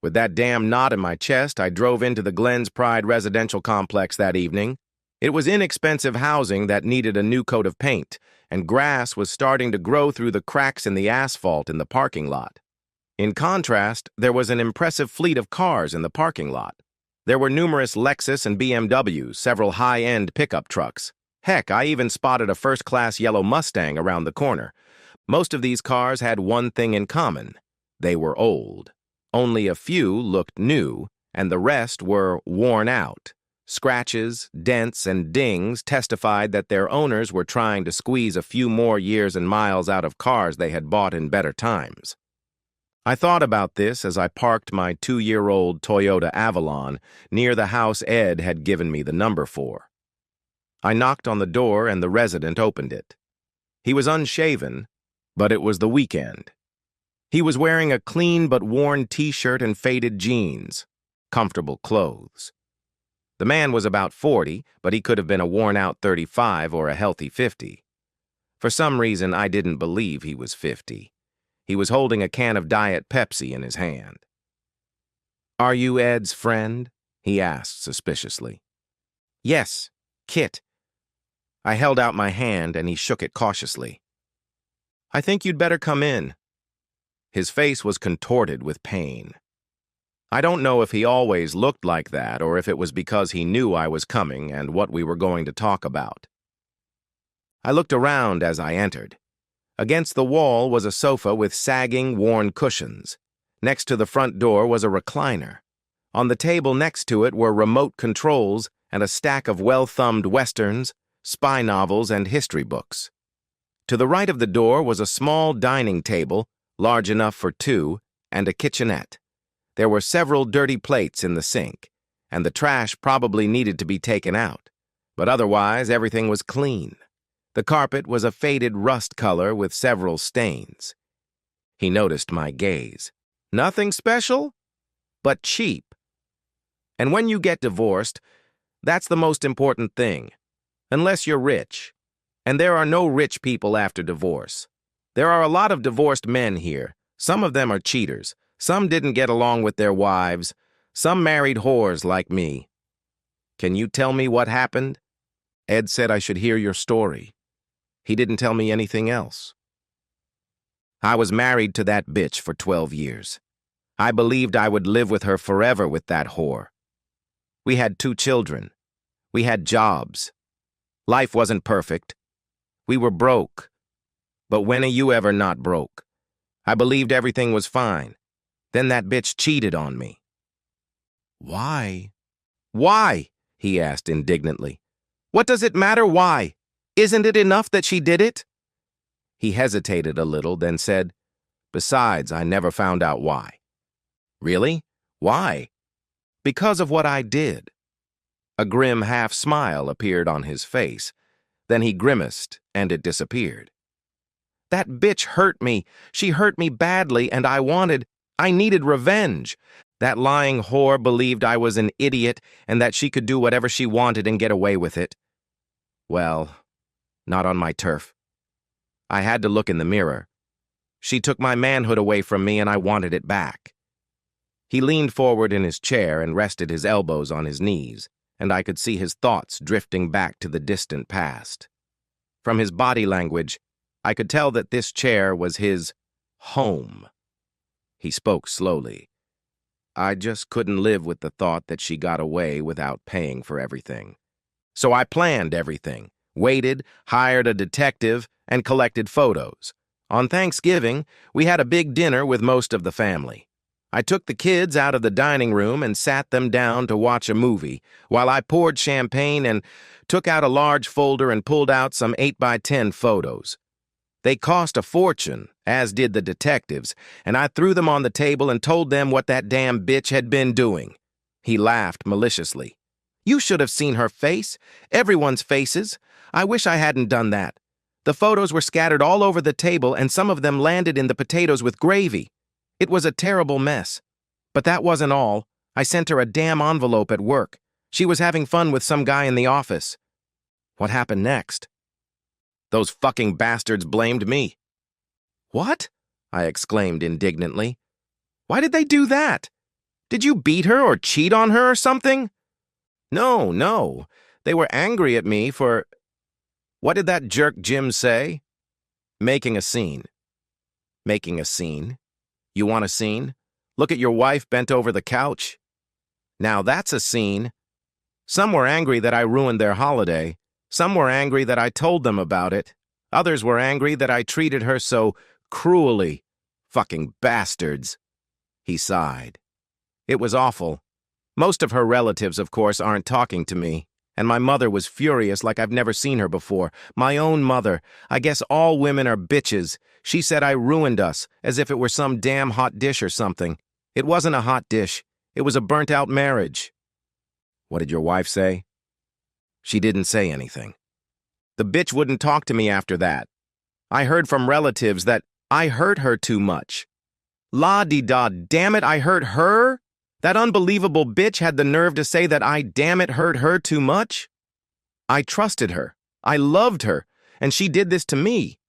With that damn knot in my chest, I drove into the Glens Pride residential complex that evening. It was inexpensive housing that needed a new coat of paint, and grass was starting to grow through the cracks in the asphalt in the parking lot. In contrast, there was an impressive fleet of cars in the parking lot. There were numerous Lexus and BMWs, several high-end pickup trucks. Heck, I even spotted a first-class yellow Mustang around the corner. Most of these cars had one thing in common. They were old. Only a few looked new, and the rest were worn out. Scratches, dents, and dings testified that their owners were trying to squeeze a few more years and miles out of cars they had bought in better times. I thought about this as I parked my 2-year-old Toyota Avalon near the house Ed had given me the number for. I knocked on the door and the resident opened it. He was unshaven, but it was the weekend. He was wearing a clean but worn t-shirt and faded jeans, comfortable clothes. The man was about 40, but he could have been a worn-out 35 or a healthy 50. For some reason, I didn't believe he was 50. He was holding a can of Diet Pepsi in his hand. "Are you Ed's friend?" he asked suspiciously. "Yes, Kit." I held out my hand and he shook it cautiously. "I think you'd better come in." His face was contorted with pain. I don't know if he always looked like that or if it was because he knew I was coming and what we were going to talk about. I looked around as I entered. Against the wall was a sofa with sagging, worn cushions. Next to the front door was a recliner. On the table next to it were remote controls and a stack of well-thumbed westerns, spy novels, and history books. To the right of the door was a small dining table, large enough for two, and a kitchenette. There were several dirty plates in the sink, and the trash probably needed to be taken out, but otherwise everything was clean. The carpet was a faded rust color with several stains. He noticed my gaze. "Nothing special, but cheap. And when you get divorced, that's the most important thing, unless you're rich. And there are no rich people after divorce. There are a lot of divorced men here. Some of them are cheaters. Some didn't get along with their wives. Some married whores like me. Can you tell me what happened?" Ed said I should hear your story. He didn't tell me anything else. I was married to that bitch for 12 years. I believed I would live with her forever with that whore. We had 2 children. We had jobs. Life wasn't perfect. We were broke. But when are you ever not broke? I believed everything was fine. Then that bitch cheated on me. "Why?" "Why?" he asked indignantly. "What does it matter why? Isn't it enough that she did it?" He hesitated a little, then said, "Besides, I never found out why." "Really? Why?" "Because of what I did." A grim half-smile appeared on his face. Then he grimaced, and it disappeared. "That bitch hurt me. She hurt me badly, and I needed revenge. That lying whore believed I was an idiot and that she could do whatever she wanted and get away with it. Well, not on my turf. I had to look in the mirror. She took my manhood away from me and I wanted it back." He leaned forward in his chair and rested his elbows on his knees, and I could see his thoughts drifting back to the distant past. From his body language, I could tell that this chair was his home. He spoke slowly. "I just couldn't live with the thought that she got away without paying for everything. So I planned everything, waited, hired a detective, and collected photos. On Thanksgiving, we had a big dinner with most of the family. I took the kids out of the dining room and sat them down to watch a movie, while I poured champagne and took out a large folder and pulled out some 8x10 photos. They cost a fortune, as did the detectives, and I threw them on the table and told them what that damn bitch had been doing." He laughed maliciously. "You should have seen her face. Everyone's faces. I wish I hadn't done that. The photos were scattered all over the table, and some of them landed in the potatoes with gravy. It was a terrible mess. But that wasn't all. I sent her a damn envelope at work. She was having fun with some guy in the office." "What happened next?" "Those fucking bastards blamed me." "What?" I exclaimed indignantly. "Why did they do that?" Did you beat her or cheat on her or something? No, no. They were angry at me for... What did that jerk Jim say? Making a scene. Making a scene? You want a scene? Look at your wife bent over the couch. Now that's a scene. Some were angry that I ruined their holiday. Some were angry that I told them about it. Others were angry that I treated her so cruelly. Fucking bastards. He sighed. It was awful. Most of her relatives, of course, aren't talking to me. And my mother was furious like I've never seen her before. My own mother. I guess all women are bitches. She said I ruined us, as if it were some damn hot dish or something. It wasn't a hot dish. It was a burnt-out marriage. What did your wife say? She didn't say anything. The bitch wouldn't talk to me after that. I heard from relatives that I hurt her too much. La-di-da, damn it, I hurt her? That unbelievable bitch had the nerve to say that I, damn it, hurt her too much? I trusted her. I loved her. And she did this to me.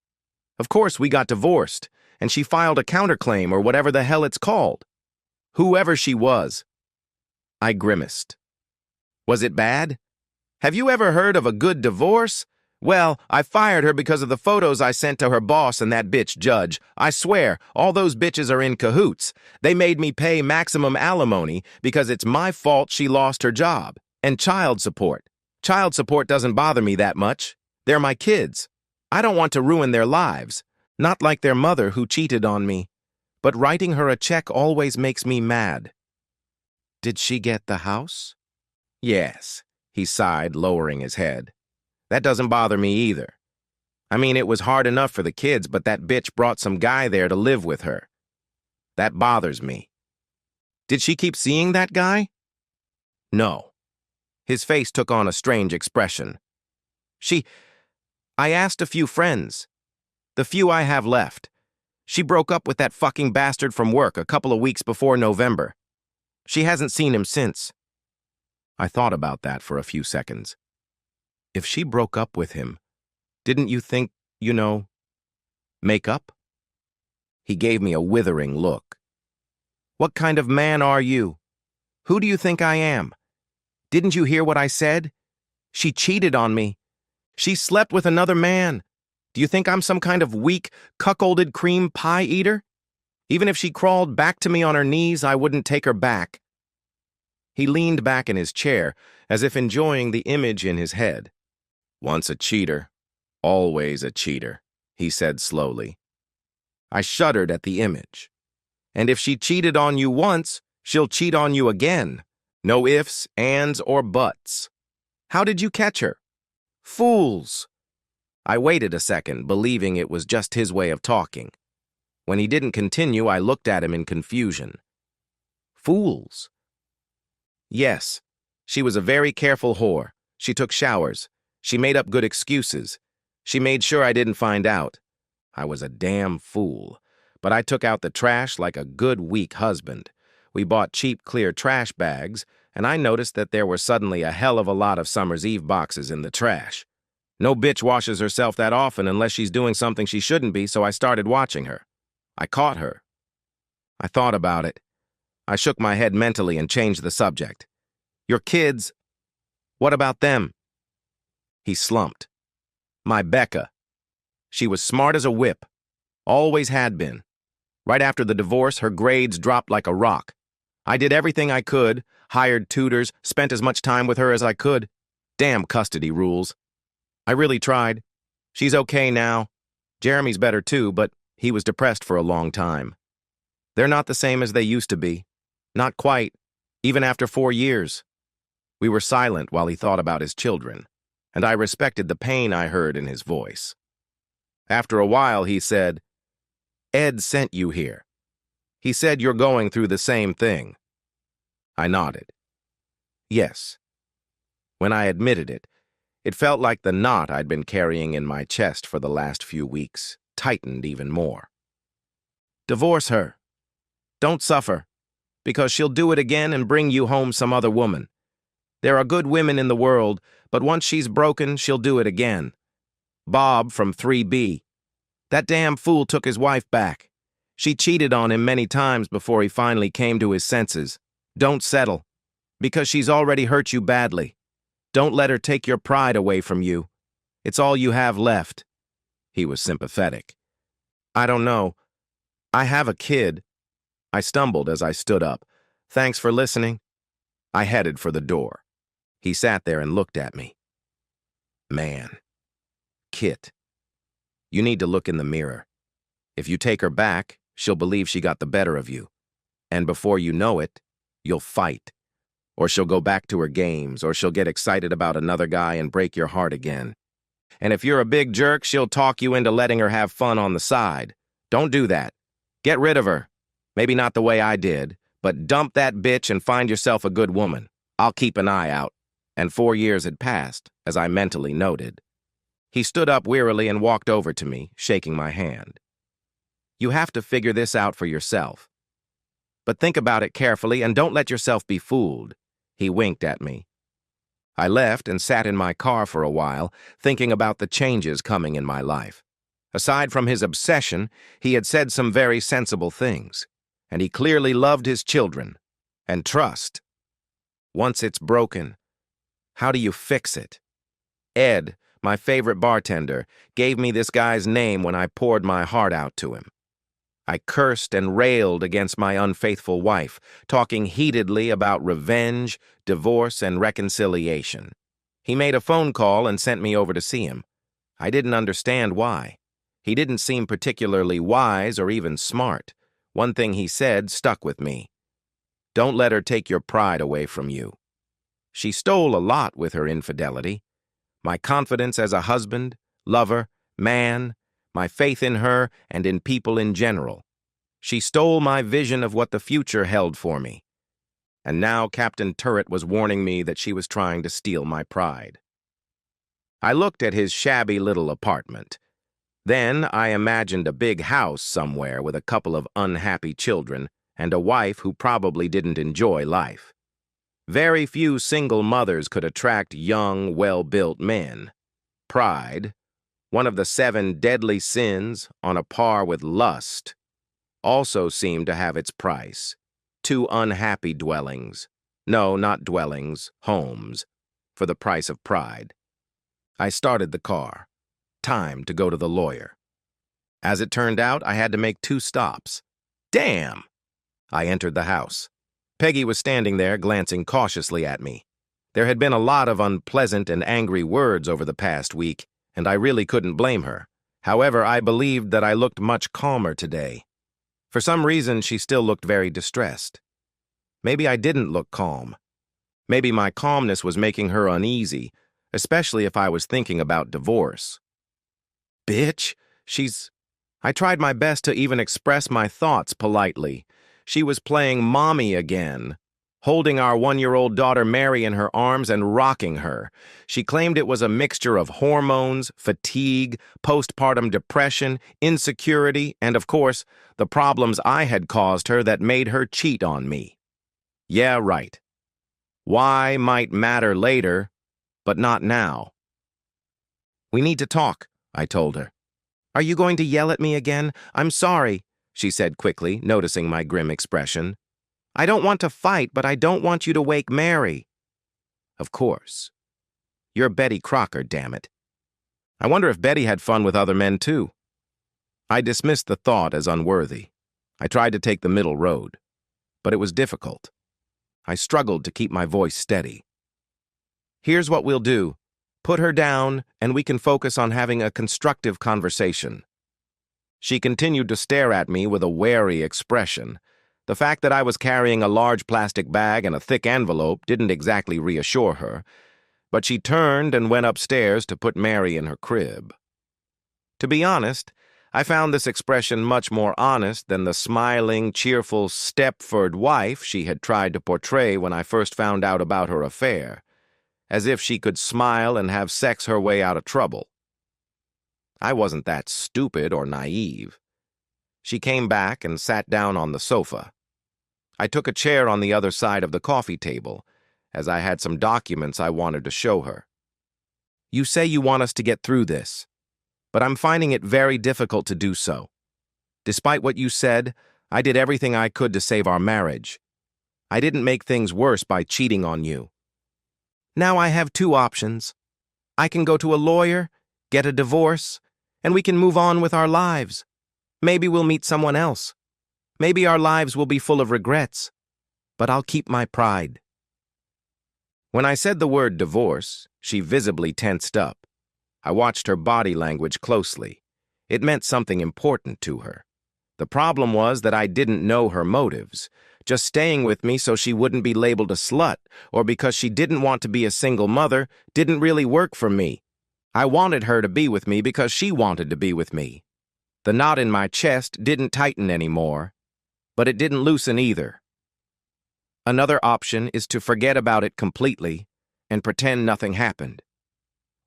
Of course, we got divorced, and she filed a counterclaim or whatever the hell it's called. Whoever she was. I grimaced. Was it bad? Have you ever heard of a good divorce? Well, I fired her because of the photos I sent to her boss and that bitch judge. I swear, all those bitches are in cahoots. They made me pay maximum alimony because it's my fault she lost her job. And child support. Child support doesn't bother me that much. They're my kids. I don't want to ruin their lives. Not like their mother who cheated on me. But writing her a check always makes me mad. Did she get the house? Yes, he sighed, lowering his head. That doesn't bother me either. I mean, it was hard enough for the kids, but that bitch brought some guy there to live with her. That bothers me. Did she keep seeing that guy? No. His face took on a strange expression. I asked a few friends. The few I have left. She broke up with that fucking bastard from work a couple of weeks before November. She hasn't seen him since. I thought about that for a few seconds. If she broke up with him, didn't you think, make up? He gave me a withering look. What kind of man are you? Who do you think I am? Didn't you hear what I said? She cheated on me. She slept with another man. Do you think I'm some kind of weak, cuckolded cream pie eater? Even if she crawled back to me on her knees, I wouldn't take her back. He leaned back in his chair, as if enjoying the image in his head. Once a cheater, always a cheater, he said slowly. I shuddered at the image. And if she cheated on you once, she'll cheat on you again. No ifs, ands, or buts. How did you catch her? Fools. I waited a second, believing it was just his way of talking. When he didn't continue, I looked at him in confusion. Fools? Yes, she was a very careful whore. She took showers. She made up good excuses. She made sure I didn't find out. I was a damn fool. But I took out the trash like a good, weak husband. We bought cheap, clear trash bags, and I noticed that there were suddenly a hell of a lot of Summer's Eve boxes in the trash. No bitch washes herself that often unless she's doing something she shouldn't be, so I started watching her. I caught her. I thought about it. I shook my head mentally and changed the subject. Your kids, what about them? He slumped. My Becca. She was smart as a whip. Always had been. Right after the divorce, her grades dropped like a rock. I did everything I could, hired tutors, spent as much time with her as I could. Damn custody rules. I really tried. She's okay now. Jeremy's better too, but he was depressed for a long time. They're not the same as they used to be. Not quite, even after 4 years. We were silent while he thought about his children, and I respected the pain I heard in his voice. After a while, he said, Ed sent you here. He said you're going through the same thing. I nodded. Yes. When I admitted it, it felt like the knot I'd been carrying in my chest for the last few weeks tightened even more. Divorce her. Don't suffer, because she'll do it again and bring you home some other woman. There are good women in the world, but once she's broken, she'll do it again. Bob from 3B. That damn fool took his wife back. She cheated on him many times before he finally came to his senses. Don't settle, because she's already hurt you badly. Don't let her take your pride away from you. It's all you have left. He was sympathetic. I don't know. I have a kid. I stumbled as I stood up. Thanks for listening. I headed for the door. He sat there and looked at me. Man. Kit. You need to look in the mirror. If you take her back, she'll believe she got the better of you. And before you know it, you'll fight. Or she'll go back to her games, or she'll get excited about another guy and break your heart again. And if you're a big jerk, she'll talk you into letting her have fun on the side. Don't do that. Get rid of her. Maybe not the way I did, but dump that bitch and find yourself a good woman. I'll keep an eye out. And 4 years had passed, as I mentally noted. He stood up wearily and walked over to me, shaking my hand. You have to figure this out for yourself. But think about it carefully and don't let yourself be fooled. He winked at me. I left and sat in my car for a while, thinking about the changes coming in my life. Aside from his obsession, he had said some very sensible things, and he clearly loved his children and trust. Once it's broken, how do you fix it? Ed, my favorite bartender, gave me this guy's name when I poured my heart out to him. I cursed and railed against my unfaithful wife, talking heatedly about revenge, divorce, and reconciliation. He made a phone call and sent me over to see him. I didn't understand why. He didn't seem particularly wise or even smart. One thing he said stuck with me. Don't let her take your pride away from you. She stole a lot with her infidelity. My confidence as a husband, lover, man, my faith in her and in people in general. She stole my vision of what the future held for me. And now Captain Turret was warning me that she was trying to steal my pride. I looked at his shabby little apartment. Then I imagined a big house somewhere with a couple of unhappy children and a wife who probably didn't enjoy life. Very few single mothers could attract young, well-built men. Pride, one of the 7 deadly sins on a par with lust, also seemed to have its price. 2 unhappy dwellings. No, not dwellings, homes, for the price of pride. I started the car. Time to go to the lawyer. As it turned out, I had to make 2 stops. Damn! I entered the house. Peggy was standing there, glancing cautiously at me. There had been a lot of unpleasant and angry words over the past week, and I really couldn't blame her. However, I believed that I looked much calmer today. For some reason, she still looked very distressed. Maybe I didn't look calm. Maybe my calmness was making her uneasy, especially if I was thinking about divorce. Bitch, I tried my best to even express my thoughts politely. She was playing mommy again, holding our 1-year-old daughter Mary in her arms and rocking her. She claimed it was a mixture of hormones, fatigue, postpartum depression, insecurity, and, of course, the problems I had caused her that made her cheat on me. Yeah, right. Why might matter later, but not now. We need to talk, I told her. Are you going to yell at me again? I'm sorry, she said quickly, noticing my grim expression. I don't want to fight, but I don't want you to wake Mary. Of course. You're Betty Crocker, damn it. I wonder if Betty had fun with other men, too. I dismissed the thought as unworthy. I tried to take the middle road, but it was difficult. I struggled to keep my voice steady. Here's what we'll do. Put her down, and we can focus on having a constructive conversation. She continued to stare at me with a wary expression. The fact that I was carrying a large plastic bag and a thick envelope didn't exactly reassure her, but she turned and went upstairs to put Mary in her crib. To be honest, I found this expression much more honest than the smiling, cheerful Stepford wife she had tried to portray when I first found out about her affair, as if she could smile and have sex her way out of trouble. I wasn't that stupid or naive. She came back and sat down on the sofa. I took a chair on the other side of the coffee table, as I had some documents I wanted to show her. You say you want us to get through this, but I'm finding it very difficult to do so. Despite what you said, I did everything I could to save our marriage. I didn't make things worse by cheating on you. Now I have two options. I can go to a lawyer, get a divorce, and we can move on with our lives. Maybe we'll meet someone else. Maybe our lives will be full of regrets. But I'll keep my pride. When I said the word divorce, she visibly tensed up. I watched her body language closely. It meant something important to her. The problem was that I didn't know her motives. Just staying with me so she wouldn't be labeled a slut, or because she didn't want to be a single mother, didn't really work for me. I wanted her to be with me because she wanted to be with me. The knot in my chest didn't tighten anymore, but it didn't loosen either. Another option is to forget about it completely and pretend nothing happened.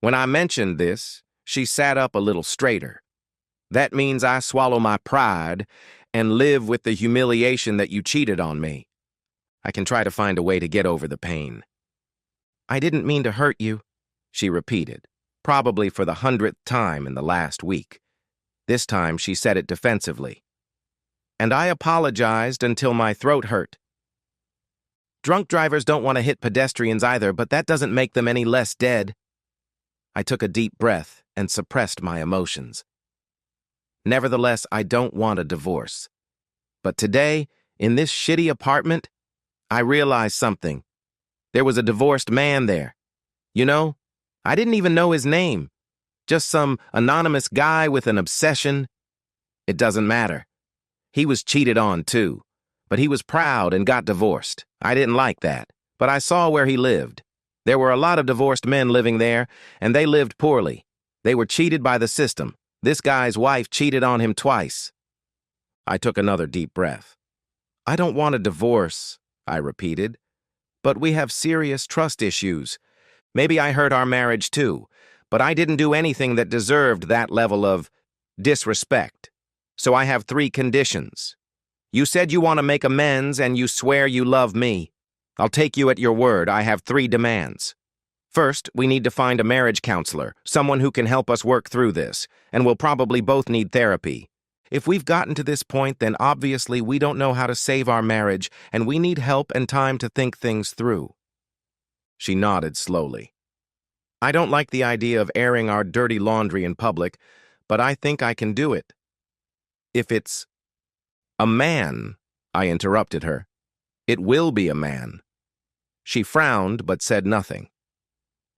When I mentioned this, she sat up a little straighter. That means I swallow my pride and live with the humiliation that you cheated on me. I can try to find a way to get over the pain. I didn't mean to hurt you, she repeated, probably for the 100th time in the last week. This time she said it defensively. And I apologized until my throat hurt. Drunk drivers don't want to hit pedestrians either, but that doesn't make them any less dead. I took a deep breath and suppressed my emotions. Nevertheless, I don't want a divorce. But today, in this shitty apartment, I realized something. There was a divorced man there. You know, I didn't even know his name. Just some anonymous guy with an obsession. It doesn't matter. He was cheated on too, but he was proud and got divorced. I didn't like that, but I saw where he lived. There were a lot of divorced men living there, and they lived poorly. They were cheated by the system. This guy's wife cheated on him twice. I took another deep breath. I don't want a divorce, I repeated, but we have serious trust issues. Maybe I hurt our marriage too, but I didn't do anything that deserved that level of disrespect. So I have 3 conditions. You said you want to make amends and you swear you love me. I'll take you at your word. I have 3 demands. First, we need to find a marriage counselor, someone who can help us work through this, and we'll probably both need therapy. If we've gotten to this point, then obviously we don't know how to save our marriage, and we need help and time to think things through. She nodded slowly. I don't like the idea of airing our dirty laundry in public, but I think I can do it. If it's a man, I interrupted her. It will be a man. She frowned but said nothing.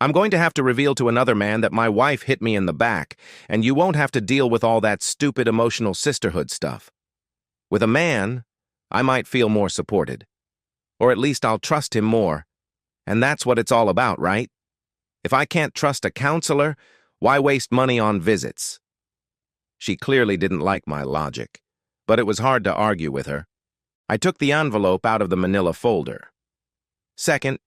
I'm going to have to reveal to another man that my wife hit me in the back, and you won't have to deal with all that stupid emotional sisterhood stuff. With a man, I might feel more supported. Or at least I'll trust him more. And that's what it's all about, right? If I can't trust a counselor, why waste money on visits? She clearly didn't like my logic, but it was hard to argue with her. I took the envelope out of the manila folder. Second,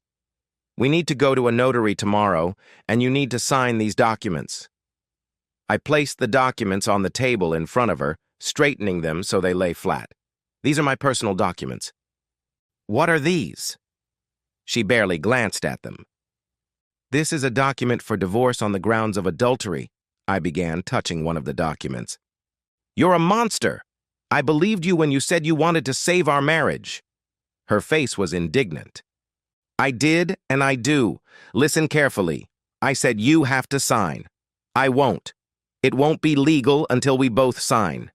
we need to go to a notary tomorrow, and you need to sign these documents. I placed the documents on the table in front of her, straightening them so they lay flat. These are my personal documents. What are these? She barely glanced at them. This is a document for divorce on the grounds of adultery, I began, touching one of the documents. You're a monster! I believed you when you said you wanted to save our marriage. Her face was indignant. I did, and I do. Listen carefully. I said you have to sign. I won't. It won't be legal until we both sign.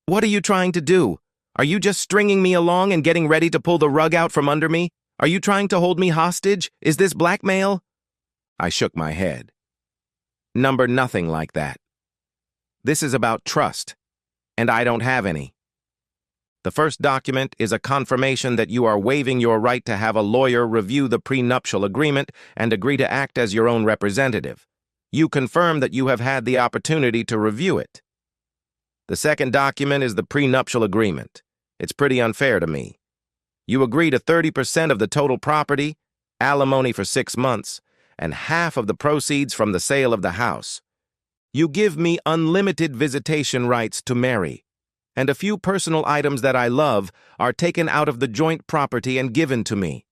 What are you trying to do? Are you just stringing me along and getting ready to pull the rug out from under me? Are you trying to hold me hostage? Is this blackmail? I shook my head. Nothing like that. This is about trust, and I don't have any. The first document is a confirmation that you are waiving your right to have a lawyer review the prenuptial agreement and agree to act as your own representative. You confirm that you have had the opportunity to review it. The second document is the prenuptial agreement. It's pretty unfair to me. You agree to 30% of the total property, alimony for 6 months, and half of the proceeds from the sale of the house. You give me unlimited visitation rights to Mary, and a few personal items that I love are taken out of the joint property and given to me.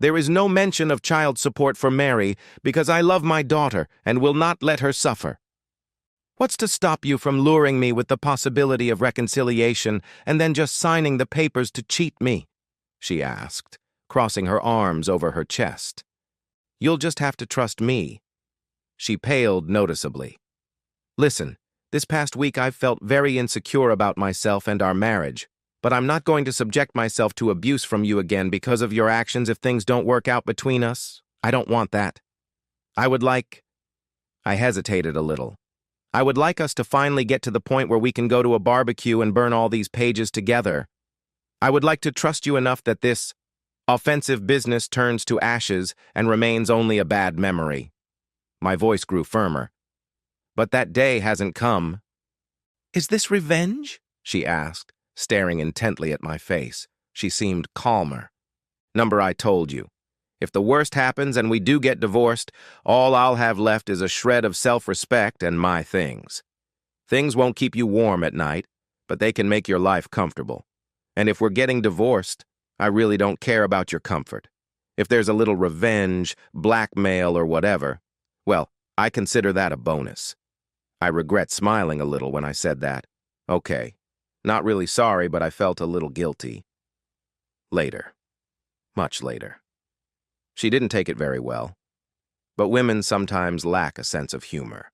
There is no mention of child support for Mary because I love my daughter and will not let her suffer. What's to stop you from luring me with the possibility of reconciliation and then just signing the papers to cheat me? she asked, crossing her arms over her chest. You'll just have to trust me. She paled noticeably. Listen, this past week I've felt very insecure about myself and our marriage, but I'm not going to subject myself to abuse from you again because of your actions if things don't work out between us. I don't want that. I hesitated a little. I would like us to finally get to the point where we can go to a barbecue and burn all these pages together. I would like to trust you enough that this offensive business turns to ashes and remains only a bad memory. My voice grew firmer. But that day hasn't come. Is this revenge? She asked, staring intently at my face. She seemed calmer. Number, I told you. If the worst happens and we do get divorced, all I'll have left is a shred of self-respect and my things. Things won't keep you warm at night, but they can make your life comfortable. And if we're getting divorced, I really don't care about your comfort. If there's a little revenge, blackmail, or whatever, well, I consider that a bonus. I regret smiling a little when I said that. Okay, not really sorry, but I felt a little guilty. Later. Much later. She didn't take it very well, but women sometimes lack a sense of humor.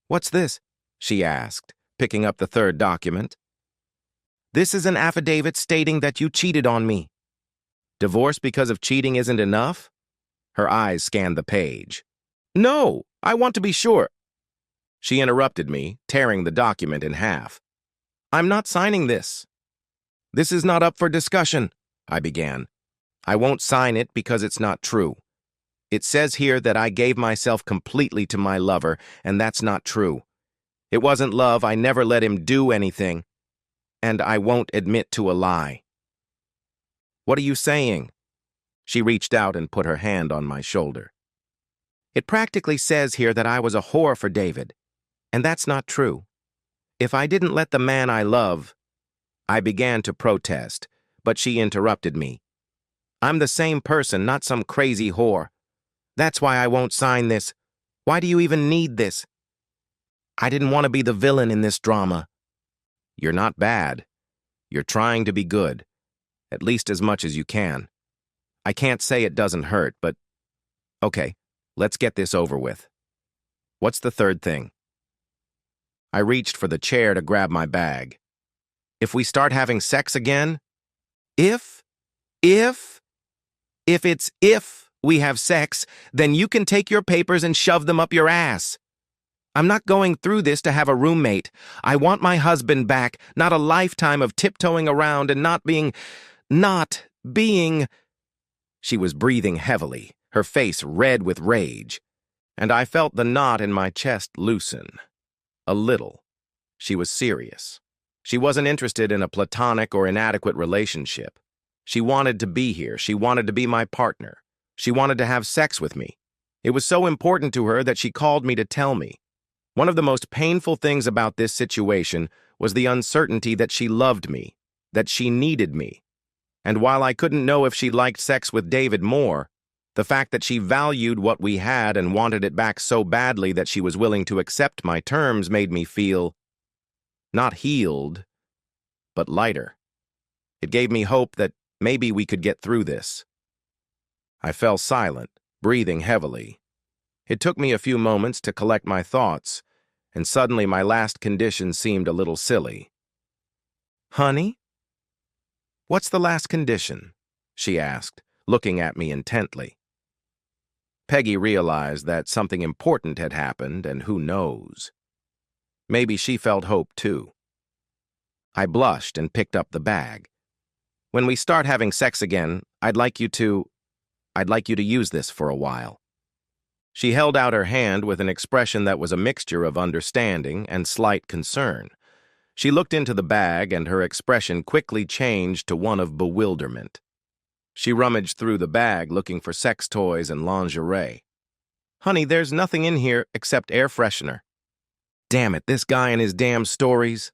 What's this? She asked, picking up the third document. This is an affidavit stating that you cheated on me. Divorce because of cheating isn't enough? Her eyes scanned the page. No, I want to be sure. She interrupted me, tearing the document in half. I'm not signing this. This is not up for discussion, I began. I won't sign it because it's not true. It says here that I gave myself completely to my lover, and that's not true. It wasn't love, I never let him do anything, and I won't admit to a lie. What are you saying? She reached out and put her hand on my shoulder. It practically says here that I was a whore for David, and that's not true. If I didn't let the man I love, I began to protest, but she interrupted me. I'm the same person, not some crazy whore. That's why I won't sign this. Why do you even need this? I didn't want to be the villain in this drama. You're not bad. You're trying to be good, at least as much as you can. I can't say it doesn't hurt, but okay, let's get this over with. What's the third thing? I reached for the chair to grab my bag. If we start having sex again? If we have sex, then you can take your papers and shove them up your ass. I'm not going through this to have a roommate. I want my husband back, not a lifetime of tiptoeing around and not being. She was breathing heavily, her face red with rage, and I felt the knot in my chest loosen. A little. She was serious. She wasn't interested in a platonic or inadequate relationship. She wanted to be here. She wanted to be my partner. She wanted to have sex with me. It was so important to her that she called me to tell me. One of the most painful things about this situation was the uncertainty that she loved me, that she needed me. And while I couldn't know if she liked sex with David more, the fact that she valued what we had and wanted it back so badly that she was willing to accept my terms made me feel not healed, but lighter. It gave me hope that maybe we could get through this. I fell silent, breathing heavily. It took me a few moments to collect my thoughts, and suddenly my last condition seemed a little silly. Honey? What's the last condition? She asked, looking at me intently. Peggy realized that something important had happened, and who knows? Maybe she felt hope too. I blushed and picked up the bag. When we start having sex again, I'd like you to use this for a while. She held out her hand with an expression that was a mixture of understanding and slight concern. She looked into the bag, and her expression quickly changed to one of bewilderment. She rummaged through the bag looking for sex toys and lingerie. Honey, there's nothing in here except air freshener. Damn it, this guy and his damn stories.